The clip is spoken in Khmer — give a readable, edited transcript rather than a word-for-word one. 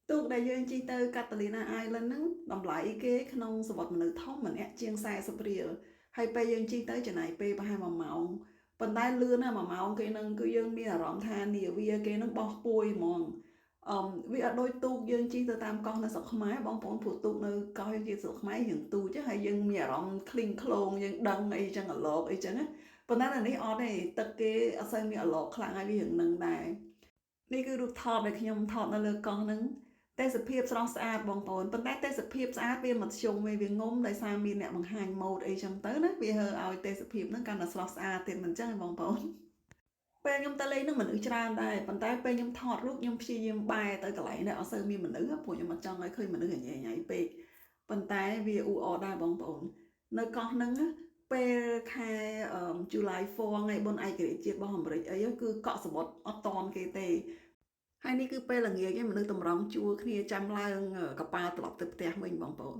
ទូកដែលយើងជិះទៅ Catalina Island ហ្នឹងតម្លៃគេក្នុងសវត្ថមនុស្សធំម្នាក់ជាង40រៀលហើយពេលយើងជិះទៅចំណាយពេលប្រហែល1ម៉ោងប៉ុន្តែលឿនណាស់1ម៉ោងគេនឹងគឺយើងមានអារម្មណ៍ថានាវាគេនឹងបោះពួយហ្មងវាអត់ដូចទូកយើងជិះទៅតាមកោះនៅស្រុកខ្មែរបងប្អូនព្រោះទូកនៅកោះយើងជិះស្រុកខ្មែរយើងទូចហើយយើងមានអារម្មណ៍ឃ្លីងឃ្លោងយើងដឹងអីចឹងអាឡកអីចឹងណាប៉ុន្តែនៅនេះអត់ទេទឹកគេអត់សូវមានអាឡកខ្លាំងហើយវារឿងនឹងដែរនេះគឺរូបថតដែលខ្ញុំថតនៅលើកោះហ្នឹងទេសភាពស្រស់ស្អាតបងប្អូនប៉ុន្តែទេសភាពស្អាតវាមធ្យមវាងំដោយសារមានអ្នកបង្ហាញម៉ូដអីចឹងទៅណាវាធ្វើឲ្យទេសភាពហ្នឹងកាន់តែស្រស់ស្អាតទៀតមិនចឹងទេបងប្អូនពេលខ្ញុំទៅលេងនឹងមនុស្សច្រើនដែរប៉ុន្តែពេលខ្ញុំថតរូបខ្ញុំព្យាយាមបែរទៅកន្លែងដែលអត់សូវមានមនុស្សព្រោះខ្ញុំអត់ចង់ឲ្យឃើញមនុស្សញ៉ៃញ៉ៃពេកប៉ុន្តែវាអ៊ូអរដែរបងប្អូននៅកោះហ្នឹងពេលខែ July 4ថ្ងៃបុណ្យឯករាជ្យជាតិរបស់អាមេរិកអីគឺកក់សមុទ្រអត់តន់គេទេហើយនេះគឺពេលល្ងាចឯងមនុស្សតម្រង់ជួរគ្នាចាំឡើងកប៉ាល់ត្រឡប់ទៅផ្ទះវិញបងប្អូន